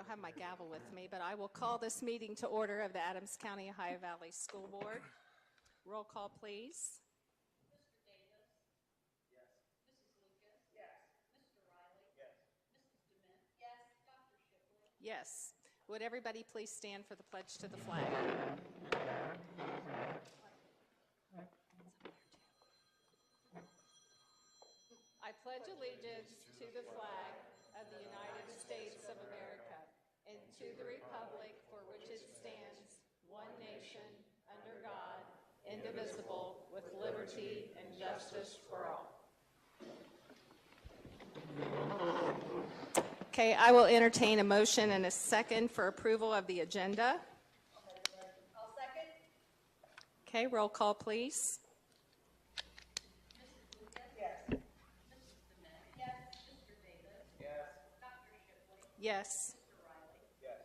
don't have my gavel with me, but I will call this meeting to order of the Adams County Ohio Valley School Board. Roll call, please. Mr. Davis? Yes. Mrs. Lucas? Yes. Mr. Riley? Yes. Mrs. DeMint? Yes. Dr. Shipley? Yes. Would everybody please stand for the pledge to the flag? I pledge allegiance to the flag of the United States of America and to the republic for which it stands, one nation, under God, indivisible, with liberty and justice for all. Okay, I will entertain a motion and a second for approval of the agenda. I'll second. Okay, roll call, please. Mrs. Lucas? Yes. Mrs. DeMint? Yes. Mr. Davis? Yes. Dr. Shipley? Yes. Mr. Riley? Yes.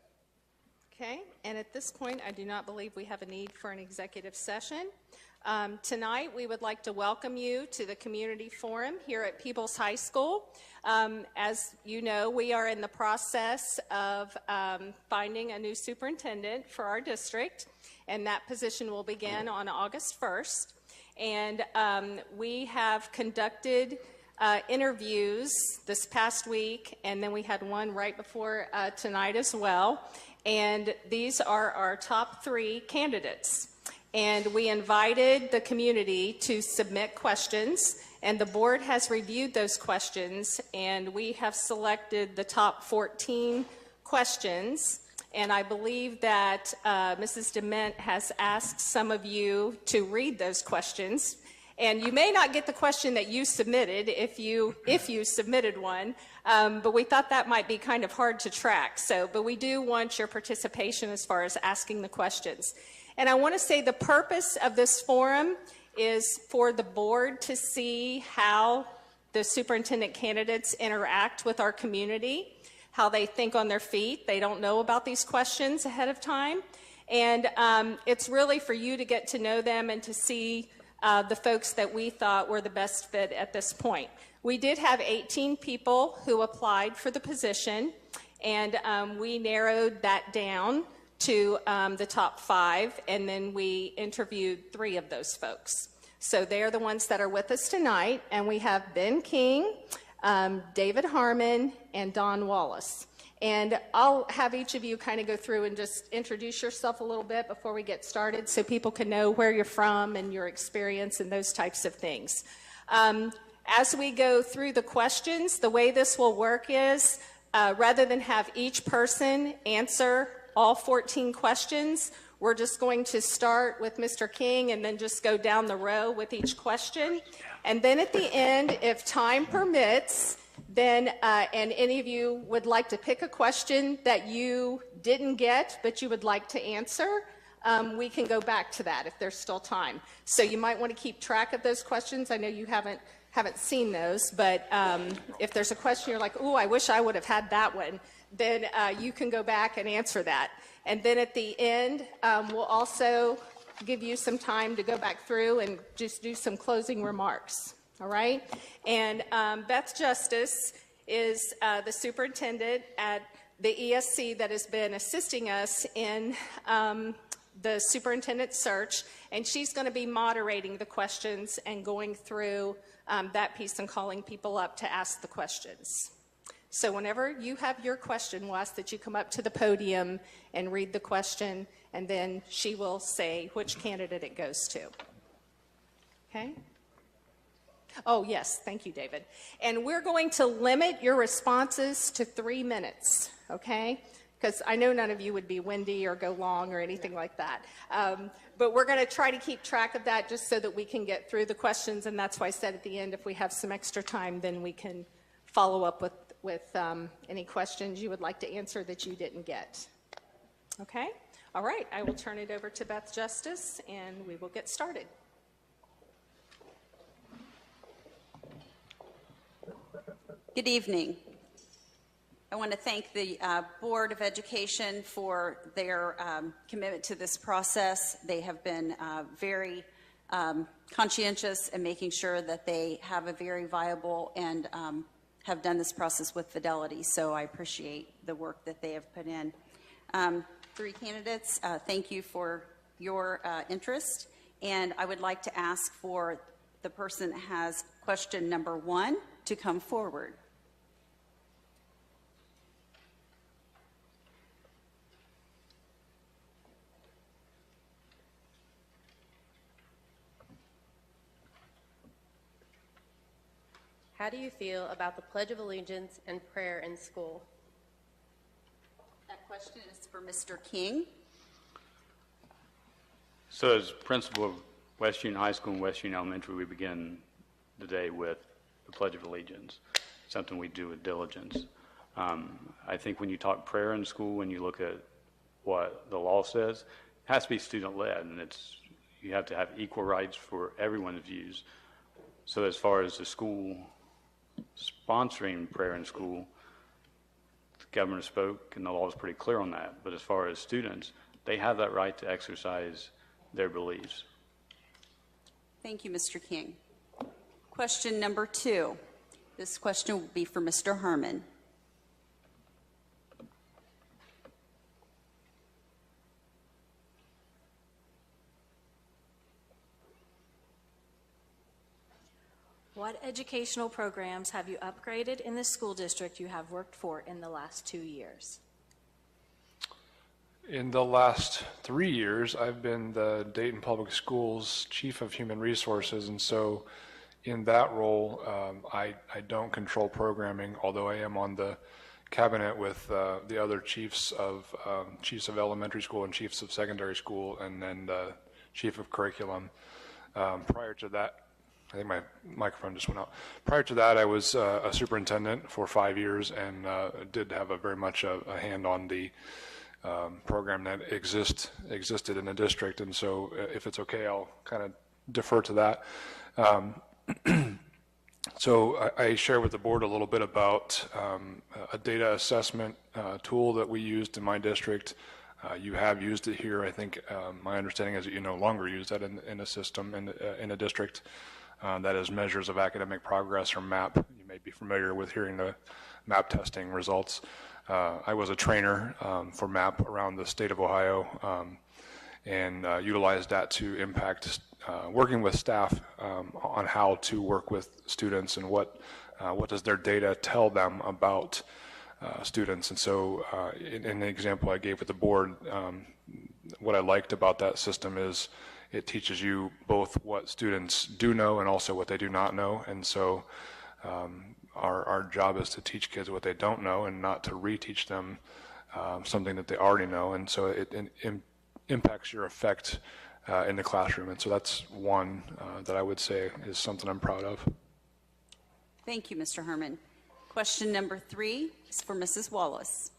Okay, and at this point, I do not believe we have a need for an executive session. Tonight, we would like to welcome you to the Community Forum here at Peebles High School. As you know, we are in the process of finding a new superintendent for our district, and that position will begin on August 1st. And we have conducted interviews this past week, and then we had one right before tonight as well. And these are our top 3 candidates. And we invited the community to submit questions, and the board has reviewed those questions, and we have selected the top 14 questions. And I believe that Mrs. DeMint has asked some of you to read those questions. And you may not get the question that you submitted if you submitted one, but we thought that might be kind of hard to track. But we do want your participation as far as asking the questions. And I want to say the purpose of this forum is for the board to see how the superintendent candidates interact with our community, how they think on their feet. They don't know about these questions ahead of time. And it's really for you to get to know them and to see the folks that we thought were the best fit at this point. We did have 18 people who applied for the position, and we narrowed that down to the top 5, and then we interviewed 3 of those folks. So they're the ones that are with us tonight, and we have Ben King, David Harmon, and Don Wallace. And I'll have each of you kind of go through and just introduce yourself a little bit before we get started so people can know where you're from and your experience and those types of things. As we go through the questions, the way this will work is rather than have each person answer all 14 questions, we're just going to start with Mr. King and then just go down the row with each question. And then at the end, if time permits, then, and any of you would like to pick a question that you didn't get but you would like to answer, we can go back to that if there's still time. So you might want to keep track of those questions. I know you haven't seen those, but if there's a question you're like, ooh, I wish I would have had that one, then you can go back and answer that. And then at the end, we'll also give you some time to go back through and just do some closing remarks. All right? And Beth Justice is the superintendent at the ESC that has been assisting us in the superintendent search, and she's going to be moderating the questions and going through that piece and calling people up to ask the questions. So whenever you have your question, we'll ask that you come up to the podium and read the question, and then she will say which candidate it goes to. Okay? Oh, yes. Thank you, David. And we're going to limit your responses to 3 minutes, okay? Because I know none of you would be windy or go long or anything like that. But we're going to try to keep track of that just so that we can get through the questions, and that's why I said at the end, if we have some extra time, then we can follow up with any questions you would like to answer that you didn't get. Okay? All right. I will turn it over to Beth Justice, and we will get started. Good evening. I want to thank the Board of Education for their commitment to this process. They have been very conscientious in making sure that they have a very viable and have done this process with fidelity, so I appreciate the work that they have put in. 3 candidates, thank you for your interest, and I would like to ask for the person that has question number 1 to come forward. How do you feel about the Pledge of Allegiance and prayer in school? That question is for Mr. King. So as principal of West Union High School and West Union Elementary, we begin the day with the Pledge of Allegiance, something we do with diligence. I think when you talk prayer in school, when you look at what the law says, it has to be student-led, and you have to have equal rights for everyone's views. So as far as the school sponsoring prayer in school, the governor spoke, and the law is pretty clear on that. But as far as students, they have that right to exercise their beliefs. Thank you, Mr. King. Question number 2. This question will be for Mr. Herman. What educational programs have you upgraded in the school district you have worked for in the last 2 years? In the last 3 years, I've been the Dayton Public Schools Chief of Human Resources, and so in that role, I don't control programming, although I am on the cabinet with the other chiefs of elementary school and chiefs of secondary school, and then the chief of curriculum. Prior to that, I think my microphone just went out. Prior to that, I was a superintendent for 5 years and did have very much a hand on the program that existed in the district. And so if it's okay, I'll kind of defer to that. So I share with the board a little bit about a data assessment tool that we used in my district. You have used it here. I think my understanding is that you no longer use that in a system in a district. That is measures of academic progress, or MAP. You may be familiar with hearing the MAP testing results. I was a trainer for MAP around the state of Ohio and utilized that to impact working with staff on how to work with students and what does their data tell them about students. And so in the example I gave with the board, what I liked about that system is it teaches you both what students do know and also what they do not know. And so our job is to teach kids what they don't know and not to reteach them something that they already know. And so it impacts your effect in the classroom. And so that's one that I would say is something I'm proud of. Thank you, Mr. Herman. Question number 3 is for Mrs. Wallace.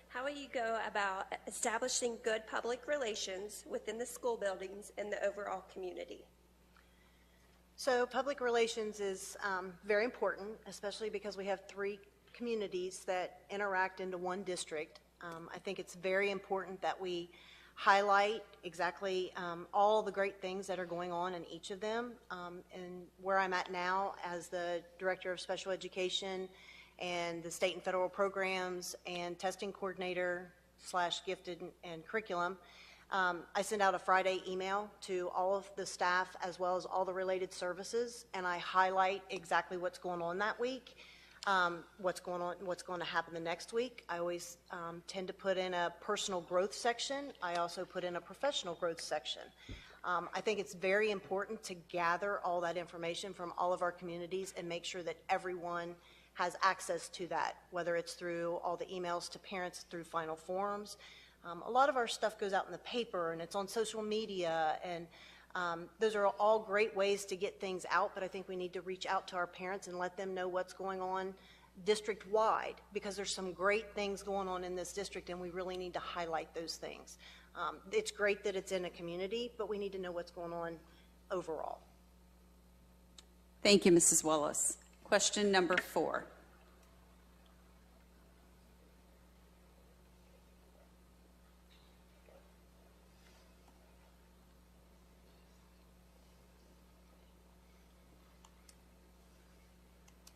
How will you go about establishing good public relations within the school buildings and the overall community? So public relations is very important, especially because we have 3 communities that interact into one district. I think it's very important that we highlight exactly all the great things that are going on in each of them. And where I'm at now as the Director of Special Education and the state and federal programs and testing coordinator / gifted and curriculum, I send out a Friday email to all of the staff as well as all the related services, and I highlight exactly what's going on that week, what's going to happen the next week. I always tend to put in a personal growth section. I also put in a professional growth section. I think it's very important to gather all that information from all of our communities and make sure that everyone has access to that, whether it's through all the emails to parents, through final forms. A lot of our stuff goes out in the paper and it's on social media, and those are all great ways to get things out, but I think we need to reach out to our parents and let them know what's going on district-wide, because there's some great things going on in this district and we really need to highlight those things. It's great that it's in a community, but we need to know what's going on overall. Thank you, Mrs. Wallace. Question number 4.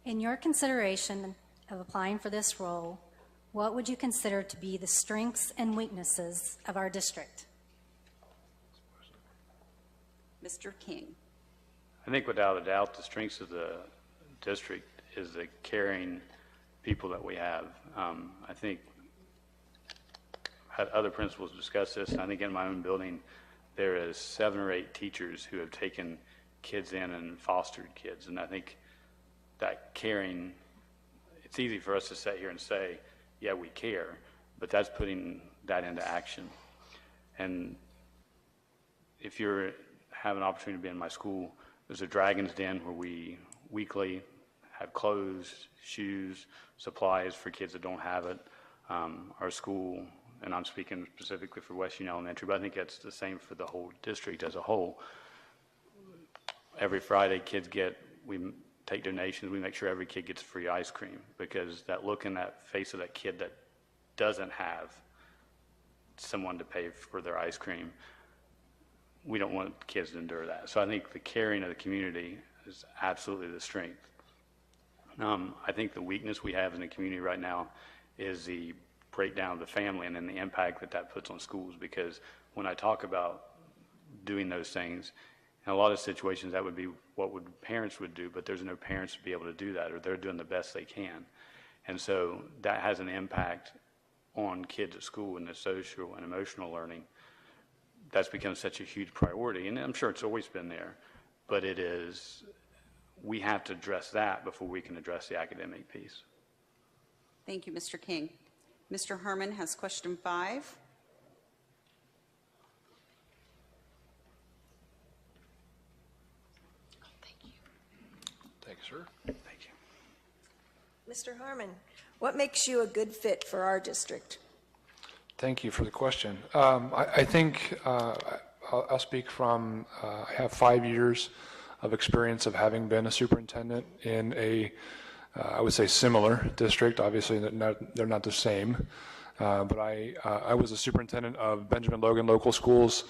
In your consideration of applying for this role, what would you consider to be the strengths and weaknesses of our district? Mr. King. I think without a doubt, the strengths of the district is the caring people that we have. I think had other principals discuss this, and I think in my own building, there is 7 or 8 teachers who have taken kids in and fostered kids. And I think that caring, it's easy for us to sit here and say, yeah, we care, but that's putting that into action. And if you have an opportunity to be in my school, there's a Dragon's Den where we weekly have clothes, shoes, supplies for kids that don't have it. Our school, and I'm speaking specifically for West Union Elementary, but I think that's the same for the whole district as a whole. Every Friday, we take donations, we make sure every kid gets free ice cream, because that look in that face of that kid that doesn't have someone to pay for their ice cream, we don't want kids to endure that. So I think the caring of the community is absolutely the strength. I think the weakness we have in the community right now is the breakdown of the family and then the impact that that puts on schools, because when I talk about doing those things, in a lot of situations that would be what parents would do, but there's no parents to be able to do that, or they're doing the best they can. And so that has an impact on kids at school and the social and emotional learning. That's become such a huge priority, and I'm sure it's always been there, but we have to address that before we can address the academic piece. Thank you, Mr. King. Mr. Herman has question 5. Thank you, sir. Thank you. Mr. Harmon, what makes you a good fit for our district? Thank you for the question. I think I'll speak from, I have 5 years of experience of having been a superintendent in a, I would say, similar district. Obviously, they're not the same. But I was a superintendent of Benjamin Logan Local Schools,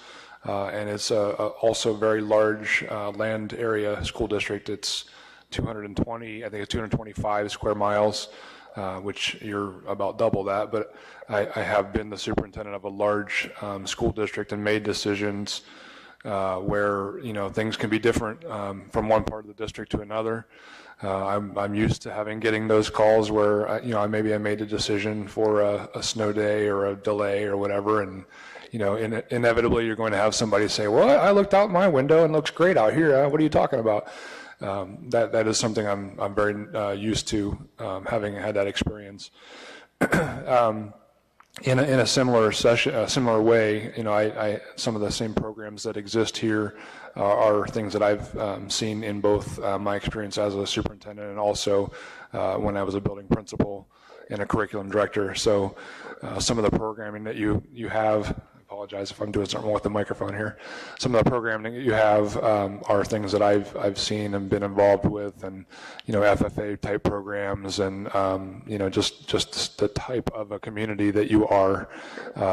and it's also a very large land area school district. It's 220, I think it's 225 square miles, which you're about double that. But I have been the superintendent of a large school district and made decisions where, things can be different from one part of the district to another. I'm used to getting those calls where, I made a decision for a snow day or a delay or whatever, and, inevitably you're going to have somebody say, well, I looked out my window and it looks great out here. What are you talking about? That is something I'm very used to, having had that experience. In a similar way, some of the same programs that exist here are things that I've seen in both my experience as a superintendent and also when I was a building principal and a curriculum director. So some of the programming that you have, I apologize if I'm doing something with the microphone here. Some of the programming that you have are things that I've seen and been involved with, and FFA type programs, and just the type of a community that you are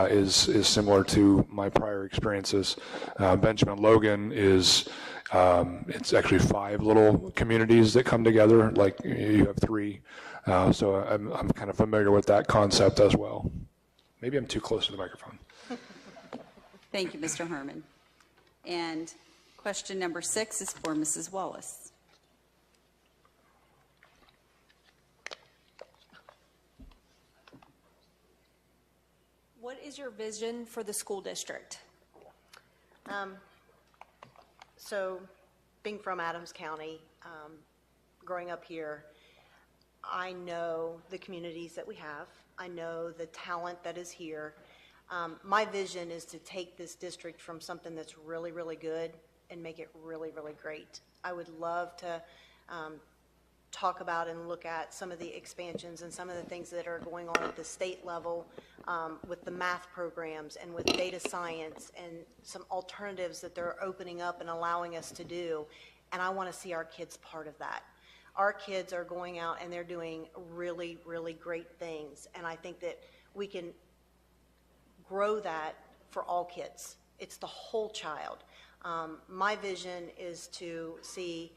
is similar to my prior experiences. Benjamin Logan is it's actually 5 little communities that come together. Like you have 3, so I'm kind of familiar with that concept as well. Maybe I'm too close to the microphone. Thank you, Mr. Herman. And question number 6 is for Mrs. Wallace. What is your vision for the school district? So being from Adams County, growing up here, I know the communities that we have. I know the talent that is here. My vision is to take this district from something that's really, really good and make it really, really great. I would love to talk about and look at some of the expansions and some of the things that are going on at the state level with the math programs and with data science and some alternatives that they're opening up and allowing us to do. And I want to see our kids part of that. Our kids are going out and they're doing really, really great things. And I think that we can grow that for all kids. It's the whole child. My vision is to see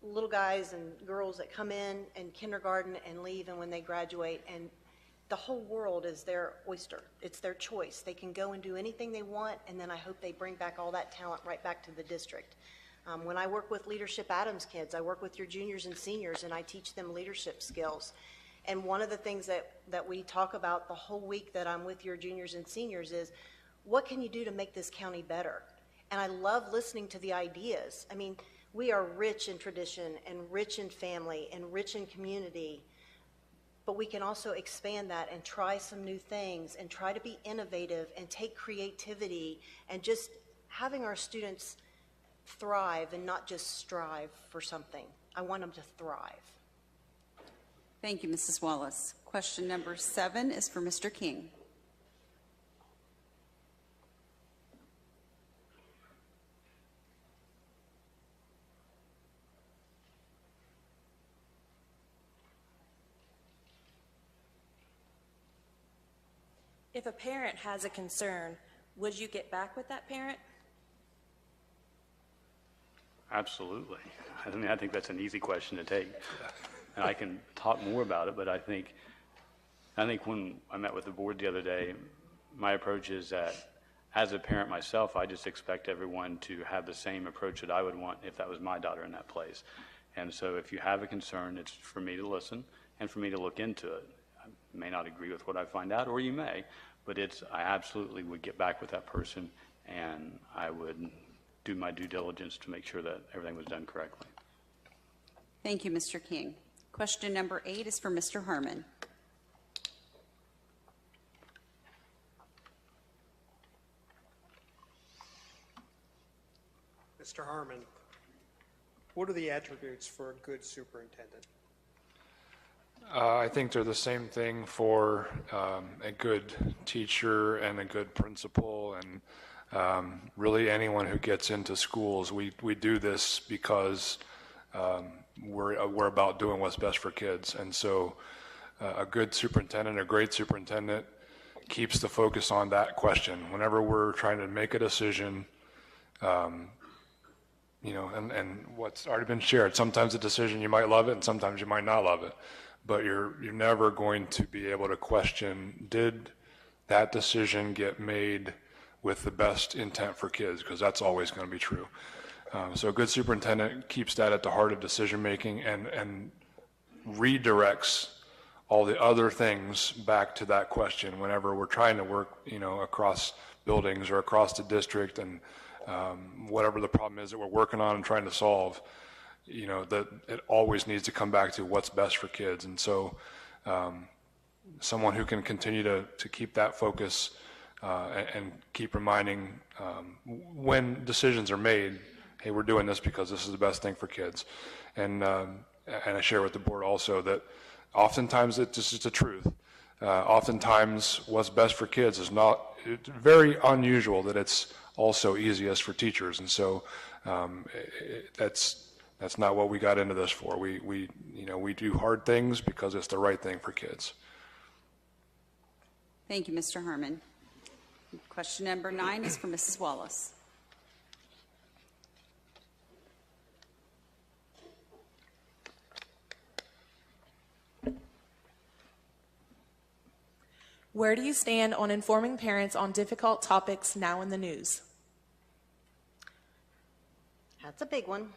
little guys and girls that come in kindergarten and leave, and when they graduate, and the whole world is their oyster. It's their choice. They can go and do anything they want, and then I hope they bring back all that talent right back to the district. When I work with Leadership Adams kids, I work with your juniors and seniors, and I teach them leadership skills. And one of the things that we talk about the whole week that I'm with your juniors and seniors is, what can you do to make this county better? And I love listening to the ideas. I mean, we are rich in tradition and rich in family and rich in community, but we can also expand that and try some new things and try to be innovative and take creativity and just having our students thrive and not just strive for something. I want them to thrive. Thank you, Mrs. Wallace. Question number 7 is for Mr. King. If a parent has a concern, would you get back with that parent? Absolutely. I mean, I think that's an easy question to take. And I can talk more about it, but I think when I met with the board the other day, my approach is that as a parent myself, I just expect everyone to have the same approach that I would want if that was my daughter in that place. And so if you have a concern, it's for me to listen and for me to look into it. I may not agree with what I find out, or you may, but I absolutely would get back with that person, and I would do my due diligence to make sure that everything was done correctly. Thank you, Mr. King. Question number 8 is for Mr. Harmon. Mr. Harmon, what are the attributes for a good superintendent? I think they're the same thing for a good teacher and a good principal, and really anyone who gets into schools. We do this because we're about doing what's best for kids, and so a good superintendent, a great superintendent, keeps the focus on that question. Whenever we're trying to make a decision, and what's already been shared, sometimes a decision you might love it and sometimes you might not love it, but you're never going to be able to question, did that decision get made with the best intent for kids, because that's always going to be true. So a good superintendent keeps that at the heart of decision making and redirects all the other things back to that question whenever we're trying to work, across buildings or across the district, and whatever the problem is that we're working on and trying to solve, that it always needs to come back to what's best for kids. And so someone who can continue to keep that focus and keep reminding when decisions are made, hey, we're doing this because this is the best thing for kids. And I share with the board also that oftentimes this is the truth. Oftentimes what's best for kids is it's very unusual that it's also easiest for teachers. And so that's not what we got into this for. We do hard things because it's the right thing for kids. Thank you, Mr. Harmon. Question number 9 is for Mrs. Wallace. Where do you stand on informing parents on difficult topics now in the news? That's a big one.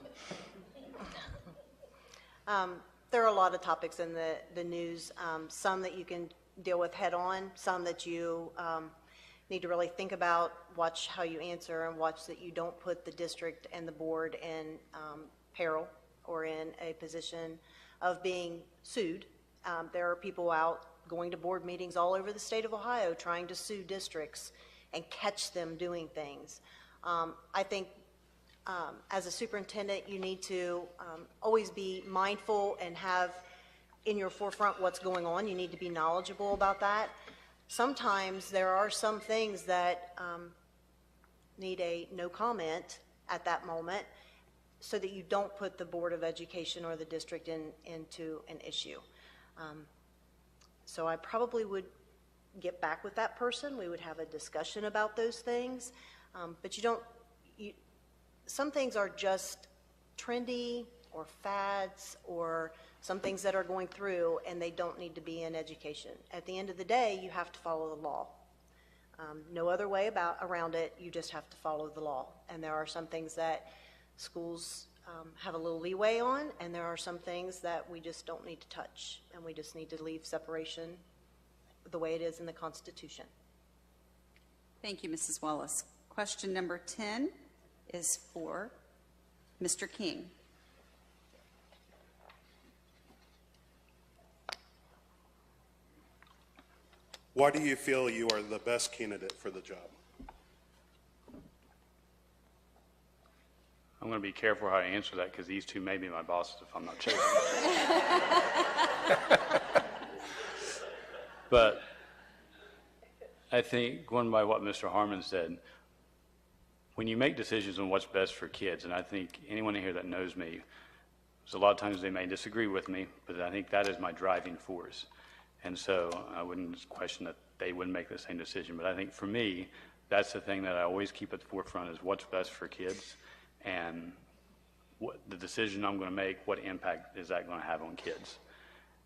There are a lot of topics in the news, some that you can deal with head on, some that you need to really think about, watch how you answer, and watch that you don't put the district and the board in peril or in a position of being sued. There are people out going to board meetings all over the state of Ohio trying to sue districts and catch them doing things. I think as a superintendent, you need to always be mindful and have in your forefront what's going on. You need to be knowledgeable about that. Sometimes there are some things that need a no comment at that moment so that you don't put the Board of Education or the district into an issue. So I probably would get back with that person. We would have a discussion about those things. But some things are just trendy or fads or some things that are going through, and they don't need to be in education. At the end of the day, you have to follow the law. No other way around it. You just have to follow the law. And there are some things that schools have a little leeway on, and there are some things that we just don't need to touch, and we just need to leave separation the way it is in the Constitution. Thank you, Mrs. Wallace. Question number 10 is for Mr. King. Why do you feel you are the best candidate for the job? I'm going to be careful how I answer that because these two may be my bosses if I'm not chosen. But I think, going by what Mr. Harmon said, when you make decisions on what's best for kids, and I think anyone in here that knows me, so a lot of times they may disagree with me, but I think that is my driving force. And so I wouldn't question that they wouldn't make the same decision. But I think for me, that's the thing that I always keep at the forefront is what's best for kids and what the decision I'm going to make, what impact is that going to have on kids.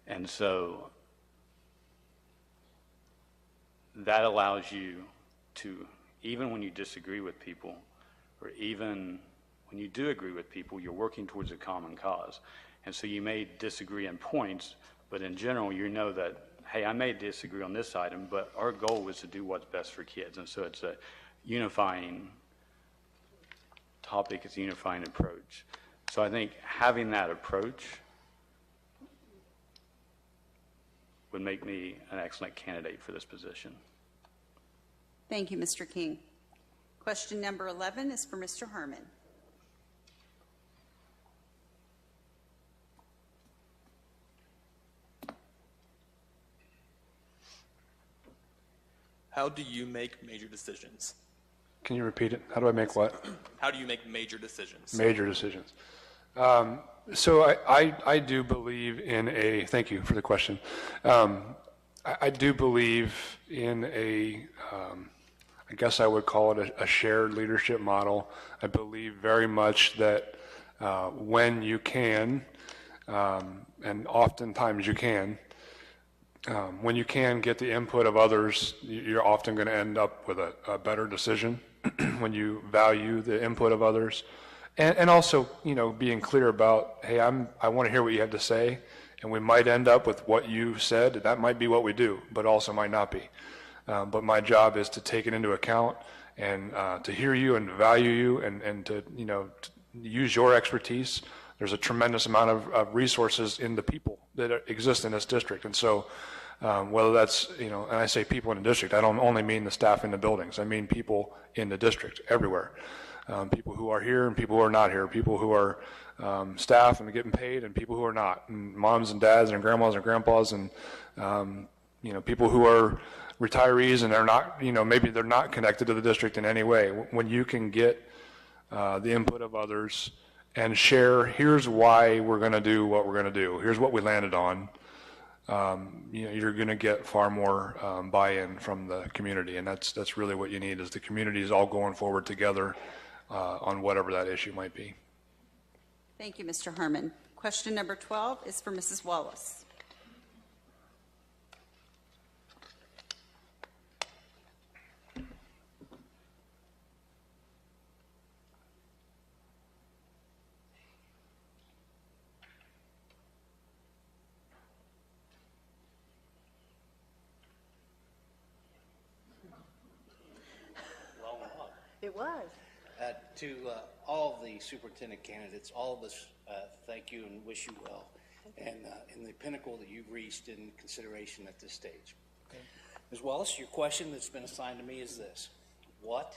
And so that allows you to, even when you disagree with people, or even when you do agree with people, you're working towards a common cause. And so you may disagree in points, but in general, you know that, hey, I may disagree on this item, but our goal is to do what's best for kids. And so it's a unifying topic, it's a unifying approach. So I think having that approach would make me an excellent candidate for this position. Thank you, Mr. King. Question number 11 is for Mr. Harmon. How do you make major decisions? Can you repeat it? How do I make what? How do you make major decisions? Major decisions. So I do believe in a, thank you for the question. I do believe in a, I guess I would call it a shared leadership model. I believe very much that when you can, and oftentimes you can, when you can get the input of others, you're often going to end up with a better decision when you value the input of others. And also, you know, being clear about, hey, I want to hear what you have to say, and we might end up with what you said. That might be what we do, but also might not be. But my job is to take it into account and to hear you and value you and to, you know, to use your expertise. There's a tremendous amount of resources in the people that exist in this district. And so whether that's, you know, and I say people in the district, I don't only mean the staff in the buildings. I mean people in the district everywhere. People who are here and people who are not here, people who are staff and getting paid and people who are not, and moms and dads and grandmas and grandpas and, you know, people who are retirees and they're not, you know, maybe they're not connected to the district in any way. When you can get the input of others and share, here's why we're going to do what we're going to do, here's what we landed on, you know, you're going to get far more buy-in from the community, and that's really what you need, is the community is all going forward together on whatever that issue might be. Thank you, Mr. Harmon. Question number 12 is for Mrs. Wallace. It was. To all of the superintendent candidates, all of us thank you and wish you well, and in the pinnacle that you've reached in consideration at this stage. Okay. Ms. Wallace, your question that's been assigned to me is this: what,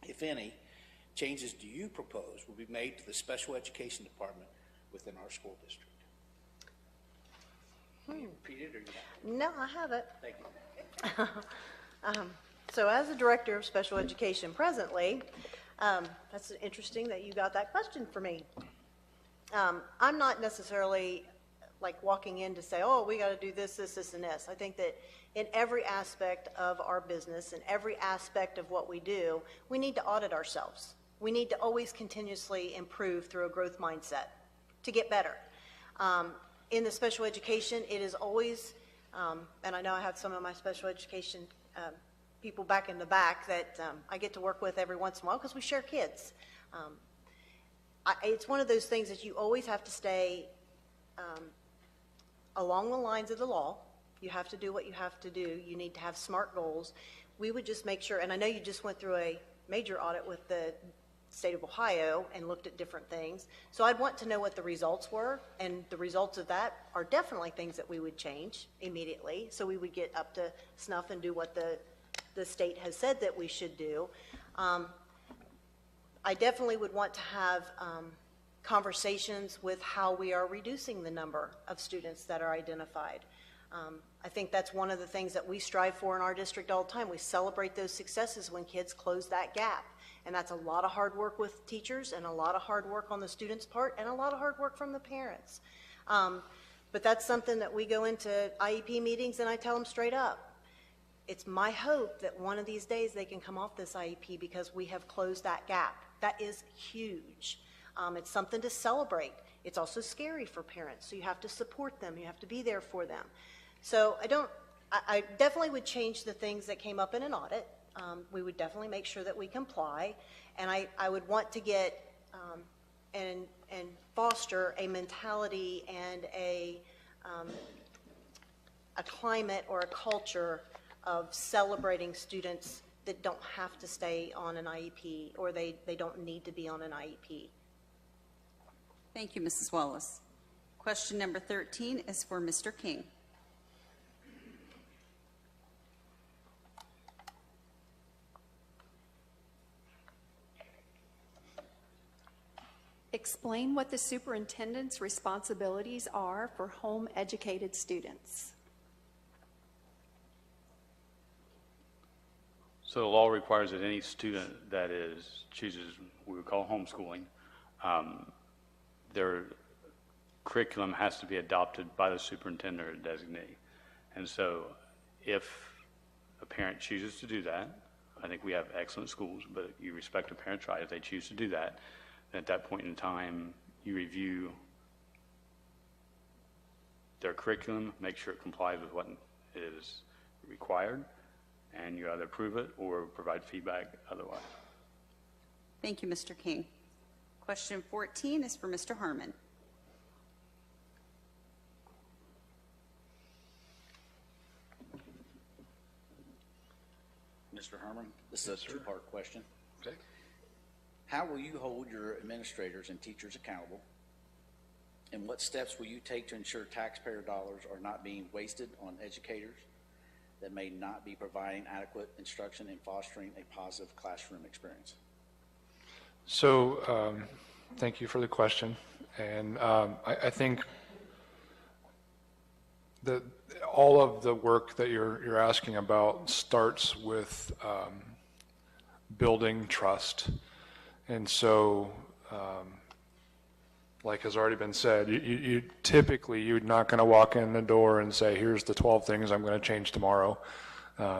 if any, changes do you propose will be made to the special education department within our school district? Can you repeat it or you No, I haven't. Thank you. So as the Director of Special Education presently, that's interesting that you got that question for me. I'm not necessarily like walking in to say, oh, we got to do this, this, this, and this. I think that in every aspect of our business and every aspect of what we do, we need to audit ourselves. We need to always continuously improve through a growth mindset. to get better. In the special education, it is always, and I know I have some of my special education people back in the back that I get to work with every once in a while because we share kids. It's one of those things that you always have to stay along the lines of the law. You have to do what you have to do. You need to have SMART goals. We would just make sure, and I know you just went through a major audit with the state of Ohio and looked at different things. So I'd want to know what the results were, and the results of that are definitely things that we would change immediately. So we would get up to snuff and do what the state has said that we should do. I definitely would want to have conversations with how we are reducing the number of students that are identified. I think that's one of the things that we strive for in our district all the time. We celebrate those successes when kids close that gap. And that's a lot of hard work with teachers and a lot of hard work on the students' part and a lot of hard work from the parents. But that's something that we go into IEP meetings and I tell them straight up. It's my hope that one of these days they can come off this IEP because we have closed that gap. That is huge. It's something to celebrate. It's also scary for parents, so you have to support them. You have to be there for them. So I definitely would change the things that came up in an audit. We would definitely make sure that we comply, and I would want to get and foster a mentality and a climate or a culture of celebrating students that don't have to stay on an IEP or they don't need to be on an IEP. Thank you, Mrs. Wallace. Question number 13 is for Mr. King. Explain what the superintendent's responsibilities are for home-educated students. So the law requires that any student that chooses what we call homeschooling, their curriculum has to be adopted by the superintendent or designee. And so if a parent chooses to do that, I think we have excellent schools, but you respect a parent's right if they choose to do that. And at that point in time, you review their curriculum, make sure it complies with what is required, and you either approve it or provide feedback otherwise. Thank you, Mr. King. Question 14 is for Mr. Harmon. Mr. Herman, this is a two-part question. Okay. How will you hold your administrators and teachers accountable? And what steps will you take to ensure taxpayer dollars are not being wasted on educators that may not be providing adequate instruction and fostering a positive classroom experience? So thank you for the question. And I think that all of the work that you're asking about starts with building trust. And so, like has already been said, you typically, you're not going to walk in the door and say, here's the 12 things I'm going to change tomorrow.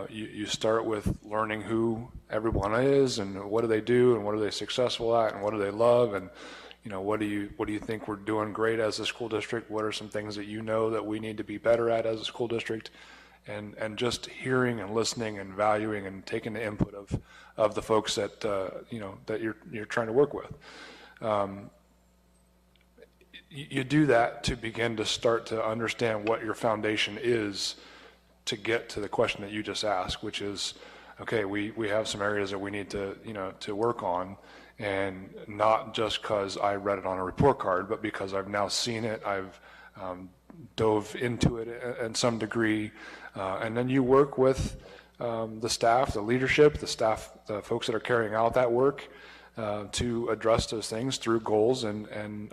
You start with learning who everyone is and what do they do and what are they successful at and what do they love and what do you think we're doing great as a school district? What are some things that you know that we need to be better at as a school district? And just hearing and listening and valuing and taking the input of the folks that that you're trying to work with. You do that to begin to start to understand what your foundation is to get to the question that you just asked, which is, okay, we have some areas that we need to to work on, and not just because I read it on a report card, but because I've now seen it, I've dove into it in some degree, and then you work with the staff, the leadership, the folks that are carrying out that work to address those things through goals and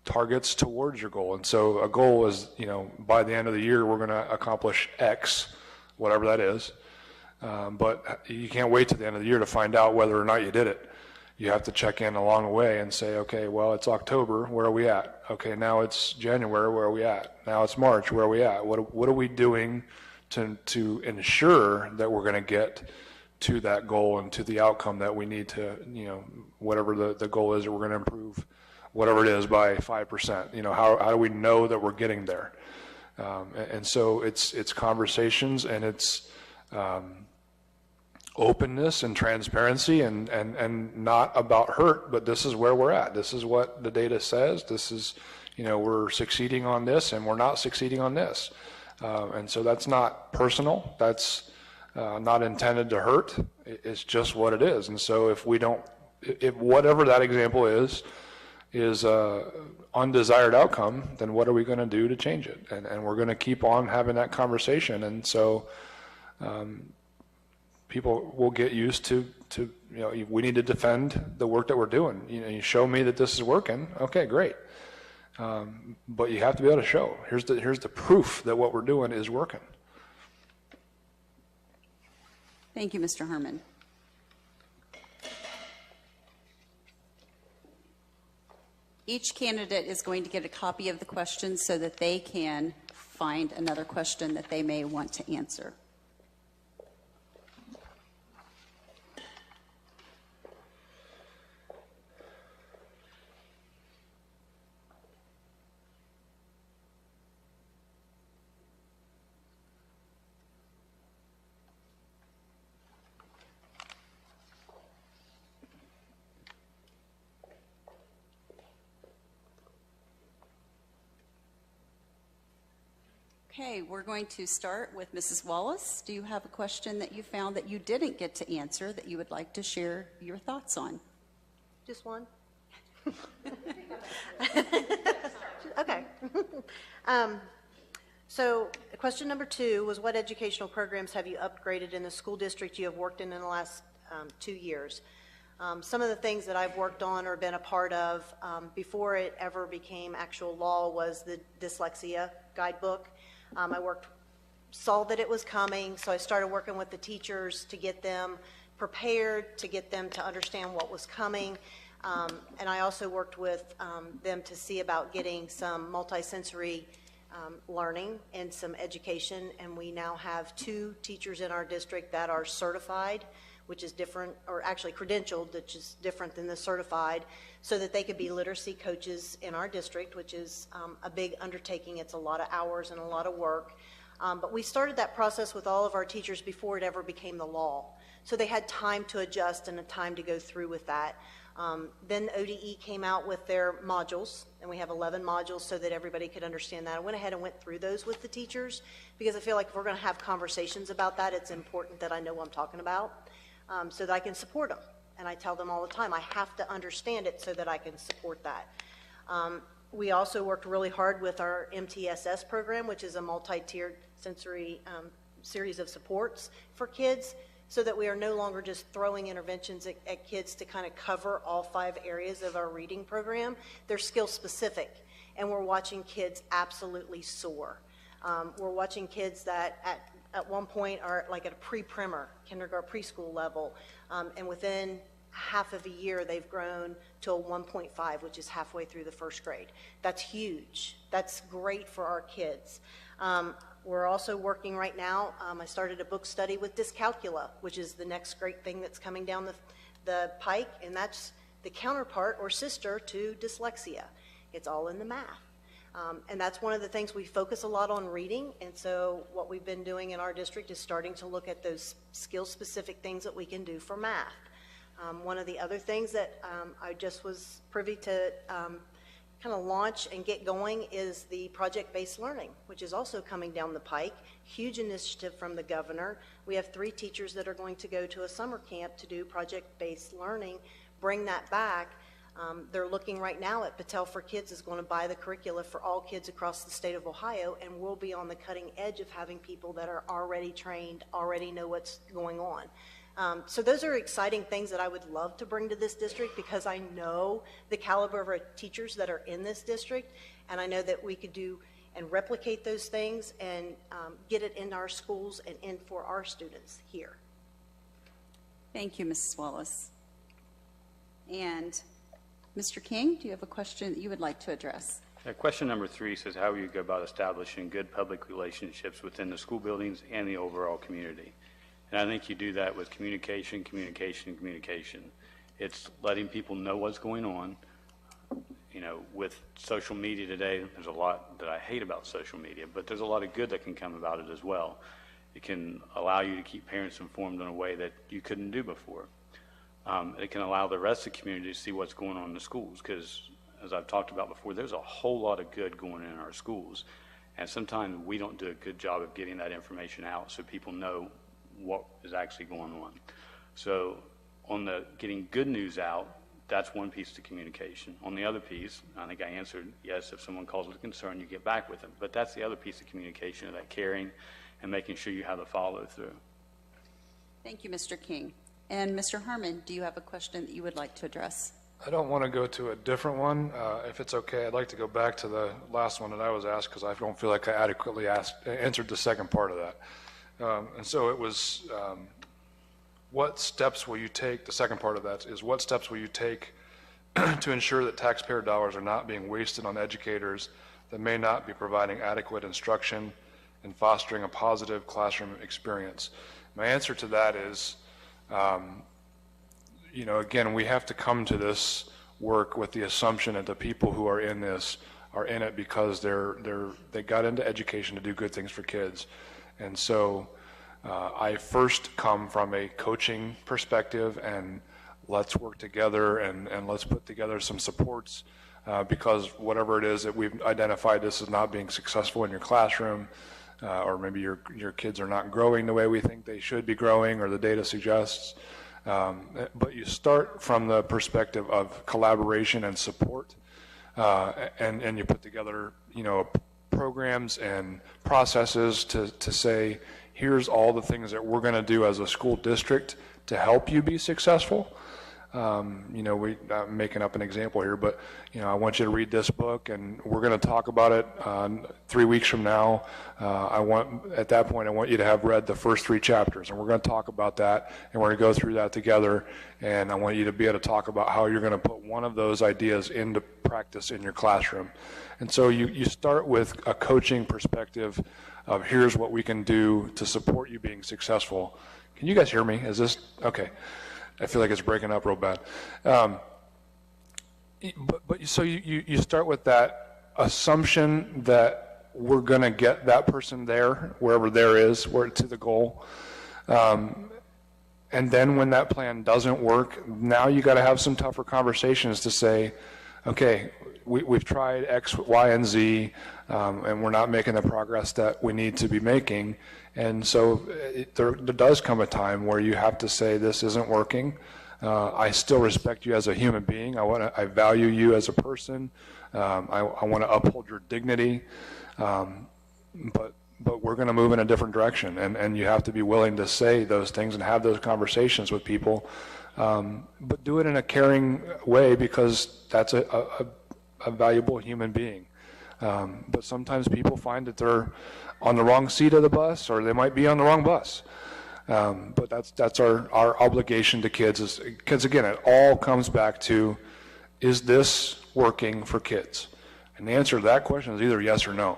targets towards your goal. And so a goal is, by the end of the year, we're going to accomplish X, whatever that is. But you can't wait to the end of the year to find out whether or not you did it. You have to check in along the way and say, okay, well, it's October, where are we at? Okay, now it's January, where are we at? Now it's March, where are we at? What are we doing to ensure that we're going to get to that goal and to the outcome that we need to, whatever the goal is that we're going to improve whatever it is, by 5%. You know, how do we know that we're getting there? And so it's conversations, and it's openness and transparency, and not about hurt, but this is where we're at. This is what the data says. This is, you know, we're succeeding on this and we're not succeeding on this. And so that's not personal. That's not intended to hurt. It's just what it is. And so if whatever that example is undesired outcome, then what are we going to do to change it? And we're going to keep on having that conversation. And so people will get used to, you know, we need to defend the work that we're doing. You know, you show me that this is working. Okay, great. But you have to be able to show. Here's the proof that what we're doing is working. Thank you, Mr. Herman. Each candidate is going to get a copy of the questions so that they can find another question that they may want to answer. Okay, we're going to start with Mrs. Wallace. Do you have a question that you found that you didn't get to answer that you would like to share your thoughts on? Just one? Okay. So question number 2 was, what educational programs have you upgraded in the school district you have worked in the last 2 years? Some of the things that I've worked on or been a part of before it ever became actual law was the dyslexia guidebook. I saw that it was coming, so I started working with the teachers to get them prepared, to get them to understand what was coming. And I also worked with them to see about getting some multisensory learning and some education. And we now have 2 teachers in our district that are certified, which is different, or actually credentialed, which is different than the certified, so that they could be literacy coaches in our district, which is a big undertaking. It's a lot of hours and a lot of work. But we started that process with all of our teachers before it ever became the law. So they had time to adjust and a time to go through with that. Then ODE came out with their modules, and we have 11 modules so that everybody could understand that. I went ahead and went through those with the teachers because I feel like if we're going to have conversations about that, it's important that I know what I'm talking about. So that I can support them. And I tell them all the time, I have to understand it so that I can support that. We also worked really hard with our MTSS program, which is a multi-tiered sensory series of supports for kids, so that we are no longer just throwing interventions at kids to kind of cover all 5 areas of our reading program. They're skill specific, and we're watching kids absolutely soar. We're watching kids that at one point are like at a pre-primer, kindergarten, preschool level, and within half of a year they've grown to a 1.5, which is halfway through the 1st grade. That's huge. That's great for our kids. We're also working right now, I started a book study with dyscalculia, which is the next great thing that's coming down the pike, and that's the counterpart or sister to dyslexia. It's all in the math. And that's one of the things we focus a lot on reading, and so what we've been doing in our district is starting to look at those skill-specific things that we can do for math. One of the other things that I just was privy to kind of launch and get going is the project-based learning, which is also coming down the pike. Huge initiative from the governor. We have 3 teachers that are going to go to a summer camp to do project-based learning, bring that back. They're looking right now at Patel for Kids is going to buy the curricula for all kids across the state of Ohio, and we'll be on the cutting edge of having people that are already trained, already know what's going on. So those are exciting things that I would love to bring to this district, because I know the caliber of teachers that are in this district, and I know that we could do and replicate those things and get it in our schools and in for our students here. Thank you, Mrs. Wallace. And Mr. King, do you have a question that you would like to address? Question number 3 says, how will you go about establishing good public relationships within the school buildings and the overall community? And I think you do that with communication, communication, communication. It's letting people know what's going on, with social media today, there's a lot that I hate about social media, but there's a lot of good that can come about it as well. It can allow you to keep parents informed in a way that you couldn't do before. It can allow the rest of the community to see what's going on in the schools, because as I've talked about before, there's a whole lot of good going on in our schools, and sometimes we don't do a good job of getting that information out so people know what is actually going on. So on the getting good news out, that's one piece of communication. On the other piece, I think I answered, yes, if someone calls with a concern, you get back with them. But that's the other piece of communication, of that caring and making sure you have the follow through. Thank you, Mr. King. And Mr. Harmon, do you have a question that you would like to address? I don't want to go to a different one. If it's okay, I'd like to go back to the last one that I was asked, because I don't feel like I adequately answered the second part of that. And so it was, what steps will you take, the second part of that is, what steps will you take to ensure that taxpayer dollars are not being wasted on educators that may not be providing adequate instruction and fostering a positive classroom experience? My answer to that is, again, we have to come to this work with the assumption that the people who are in this are in it because they got into education to do good things for kids. And so I first come from a coaching perspective, and let's work together and let's put together some supports because whatever it is that we've identified this as not being successful in your classroom, or maybe your kids are not growing the way we think they should be growing or the data suggests. But you start from the perspective of collaboration and support, and you put together, programs and processes to say, here's all the things that we're going to do as a school district to help you be successful. I'm making up an example here, but I want you to read this book, and we're going to talk about it 3 weeks from now. At that point, I want you to have read the first 3 chapters, and we're going to talk about that, and we're going to go through that together. And I want you to be able to talk about how you're going to put one of those ideas into practice in your classroom. And so you start with a coaching perspective of here's what we can do to support you being successful. Can you guys hear me? Is this okay? I feel like it's breaking up real bad. So you start with that assumption that we're going to get that person there, wherever there is, to the goal. And then when that plan doesn't work, now you got to have some tougher conversations to say, okay, we've tried X, Y, and Z, and we're not making the progress that we need to be making. And so there does come a time where you have to say, this isn't working. I still respect you as a human being. I value you as a person. I want to uphold your dignity. But we're going to move in a different direction. And you have to be willing to say those things and have those conversations with people. But do it in a caring way, because that's a valuable human being. But sometimes people find that they're on the wrong seat of the bus, or they might be on the wrong bus. But that's our obligation to kids, because again, it all comes back to, is this working for kids? And the answer to that question is either yes or no.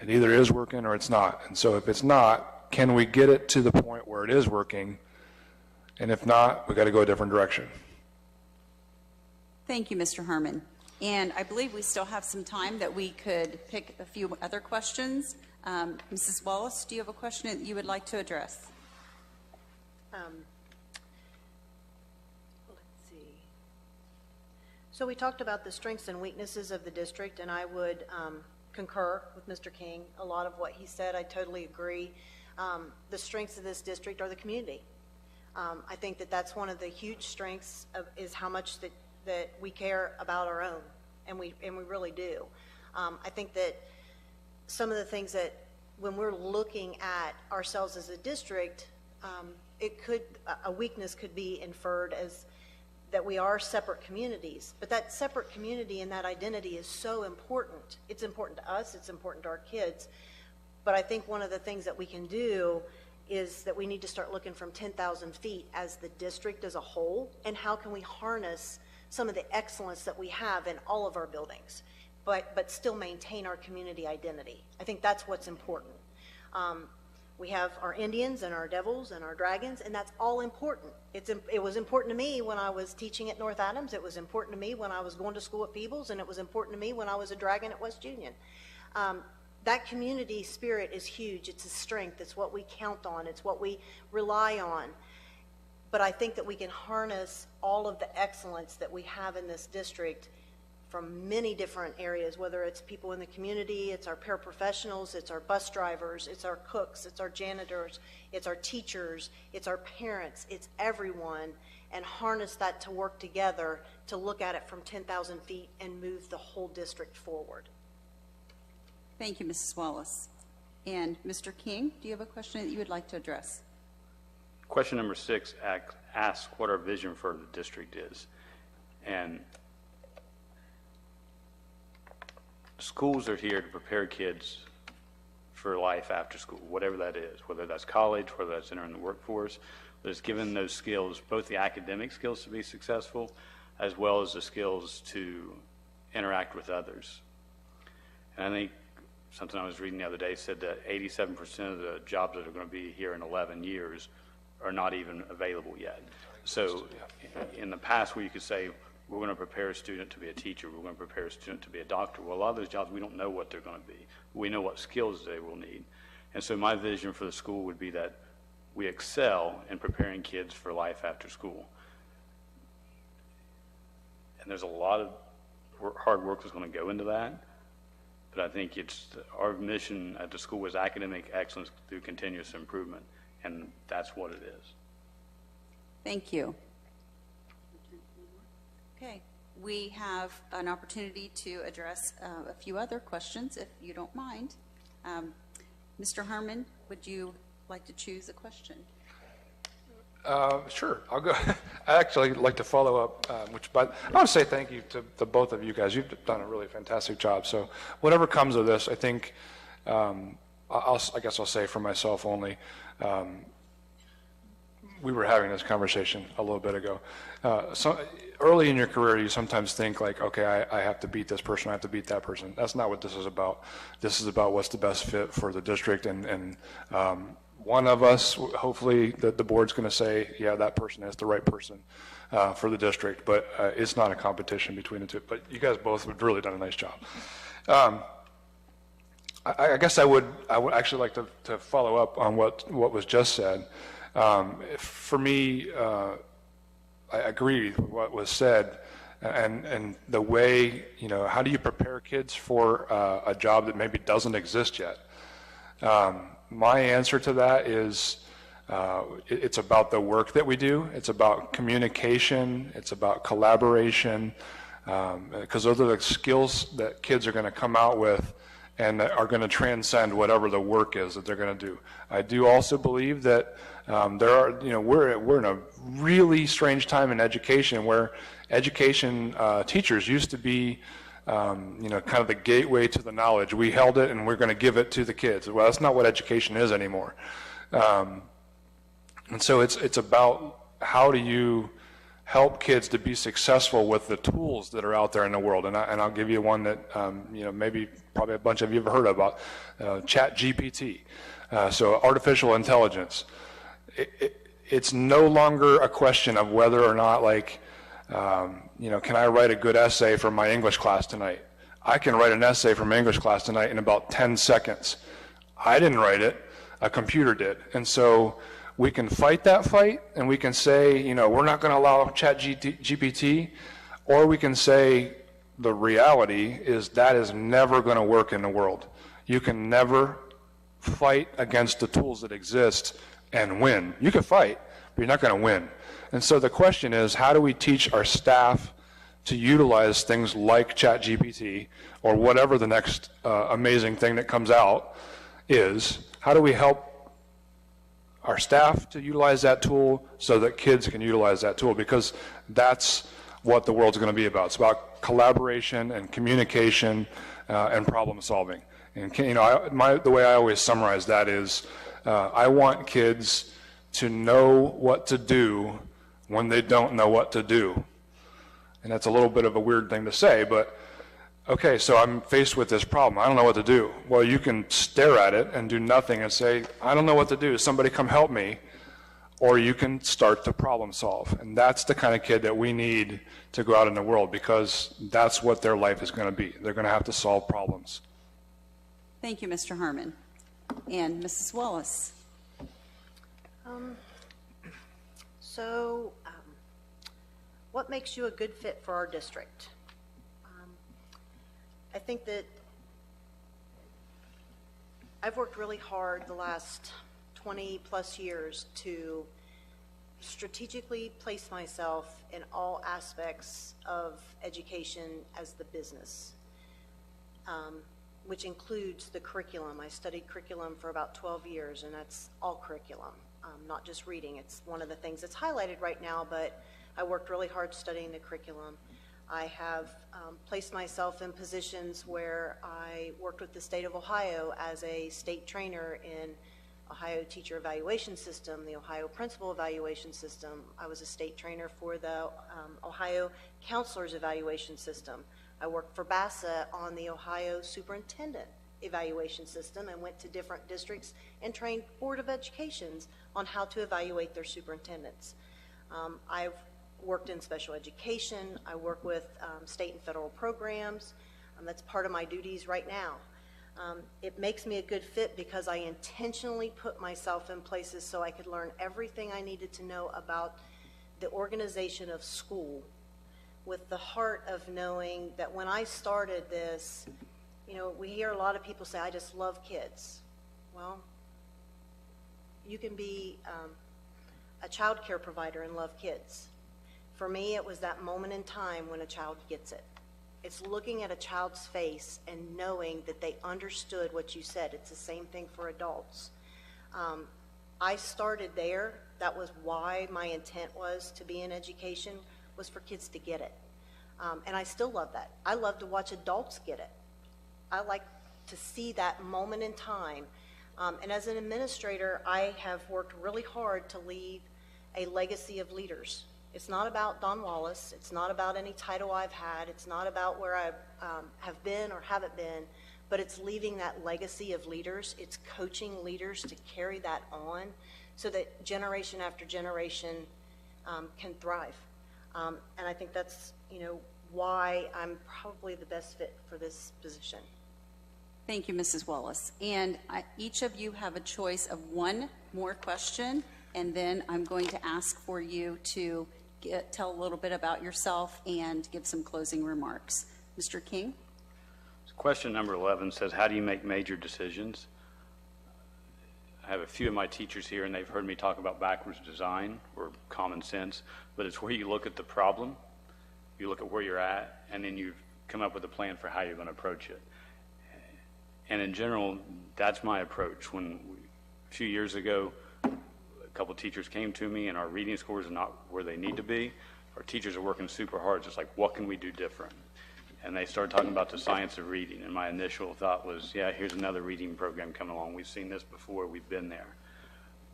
It either is working or it's not. And so if it's not, can we get it to the point where it is working? And if not, we got to go a different direction. Thank you, Mr. Harmon. And I believe we still have some time that we could pick a few other questions. Mrs. Wallace, do you have a question that you would like to address? Let's see. So we talked about the strengths and weaknesses of the district, and I would concur with Mr. King. A lot of what he said, I totally agree. The strengths of this district are the community. I think that that's one of the huge strengths is how much that we care about our own, and we really do. I think that some of the things that when we're looking at ourselves as a district, a weakness could be inferred as that we are separate communities, but that separate community and that identity is so important. It's important to us, it's important to our kids, but I think one of the things that we can do is that we need to start looking from 10,000 feet as the district as a whole, and how can we harness some of the excellence that we have in all of our buildings, but still maintain our community identity. I think that's what's important. We have our Indians and our devils and our dragons, and that's all important. It was important to me when I was teaching at North Adams. It was important to me when I was going to school at Peebles, and it was important to me when I was a dragon at West Union. That community spirit is huge. It's a strength. It's what we count on. It's what we rely on. But I think that we can harness all of the excellence that we have in this district from many different areas, whether it's people in the community, it's our paraprofessionals, it's our bus drivers, it's our cooks, it's our janitors, it's our teachers, it's our parents, it's everyone, and harness that to work together to look at it from 10,000 feet and move the whole district forward. Thank you, Mrs. Wallace. And Mr. King, do you have a question that you would like to address? Question number 6 asks what our vision for the district is. And schools are here to prepare kids for life after school, whatever that is, whether that's college, whether that's entering the workforce. But it's given those skills, both the academic skills to be successful, as well as the skills to interact with others. And I think something I was reading the other day said that 87% of the jobs that are going to be here in 11 years are not even available yet. So in the past where you could say, we're going to prepare a student to be a teacher, we're going to prepare a student to be a doctor, well, a lot of those jobs we don't know what they're going to be. We know what skills they will need. And so my vision for the school would be that we excel in preparing kids for life after school. And there's a lot of hard work that's going to go into that. But I think our mission at the school is academic excellence through continuous improvement, and that's what it is. Thank you. Okay, we have an opportunity to address a few other questions, if you don't mind. Mr. Harmon, would you like to choose a question? Sure, I'll go. I actually like to follow up, but I want to say thank you to both of you guys. You've done a really fantastic job. So whatever comes of this, I think, I guess I'll say for myself only, we were having this conversation a little bit ago. So early in your career, you sometimes think like, okay, I have to beat this person, I have to beat that person. That's not what this is about. This is about what's the best fit for the district, and one of us, hopefully the board's going to say, yeah, that person is the right person for the district, but it's not a competition between the two. But you guys both have really done a nice job. I guess I would actually like to follow up on what was just said. For me, I agree with what was said, and the way, how do you prepare kids for a job that maybe doesn't exist yet? My answer to that is it's about the work that we do. It's about communication. It's about collaboration, because those are the skills that kids are going to come out with and that are going to transcend whatever the work is that they're going to do. I do also believe that we're in a really strange time in education where education teachers used to be kind of the gateway to the knowledge. We held it and we're going to give it to the kids. Well, that's not what education is anymore. And so it's about how do you help kids to be successful with the tools that are out there in the world. And I'll give you one that maybe probably a bunch of you have heard about, ChatGPT. So artificial intelligence. It's no longer a question of whether or not can I write a good essay for my English class tonight? I can write an essay for my English class tonight in about 10 seconds. I didn't write it, a computer did. And so we can fight that fight, and we can say, we're not going to allow ChatGPT, or we can say the reality is that is never going to work in the world. You can never fight against the tools that exist and win. You can fight, but you're not going to win. And so the question is, how do we teach our staff to utilize things like ChatGPT or whatever the next amazing thing that comes out is? How do we help our staff to utilize that tool so that kids can utilize that tool? Because that's what the world's going to be about. It's about collaboration and communication and problem solving. And the way I always summarize that is, I want kids to know what to do when they don't know what to do. And that's a little bit of a weird thing to say, but okay, so I'm faced with this problem. I don't know what to do. Well, you can stare at it and do nothing and say, I don't know what to do. Somebody come help me. Or you can start to problem solve. And that's the kind of kid that we need to go out in the world, because that's what their life is going to be. They're going to have to solve problems. Thank you, Mr. Harmon. And Mrs. Wallace. What makes you a good fit for our district? I think that I've worked really hard the last 20 plus years to strategically place myself in all aspects of education as the business, which includes the curriculum. I studied curriculum for about 12 years, and that's all curriculum, not just reading. It's one of the things that's highlighted right now, but I worked really hard studying the curriculum. I have placed myself in positions where I worked with the state of Ohio as a state trainer in Ohio Teacher Evaluation System, the Ohio Principal Evaluation System. I was a state trainer for the Ohio Counselors Evaluation System. I worked for BASA on the Ohio Superintendent Evaluation System and went to different districts and trained Board of Educations on how to evaluate their superintendents. I've worked in special education. I work with state and federal programs. That's part of my duties right now. It makes me a good fit because I intentionally put myself in places so I could learn everything I needed to know about the organization of school, with the heart of knowing that when I started this, you know, we hear a lot of people say, I just love kids. Well, you can be a child care provider and love kids. For me, it was that moment in time when a child gets it. It's looking at a child's face and knowing that they understood what you said. It's the same thing for adults. I started there. That was why my intent was to be in education, was for kids to get it. And I still love that. I love to watch adults get it. I like to see that moment in time. And as an administrator, I have worked really hard to leave a legacy of leaders. It's not about Don Wallace. It's not about any title I've had. It's not about where I have been or haven't been, but it's leaving that legacy of leaders. It's coaching leaders to carry that on so that generation after generation can thrive. And I think that's, you know, why I'm probably the best fit for this position. Thank you, Mrs. Wallace. And each of you have a choice of one more question, and then I'm going to ask for you to tell a little bit about yourself and give some closing remarks. Mr. King? Question number 11 says, how do you make major decisions? I have a few of my teachers here, and they've heard me talk about backwards design or common sense, but it's where you look at the problem, you look at where you're at, and then you come up with a plan for how you're going to approach it. And in general, that's my approach. A few years ago, a couple of teachers came to me, and our reading scores are not where they need to be. Our teachers are working super hard, just like, what can we do different? And they started talking about the science of reading, and my initial thought was, yeah, here's another reading program coming along. We've seen this before. We've been there.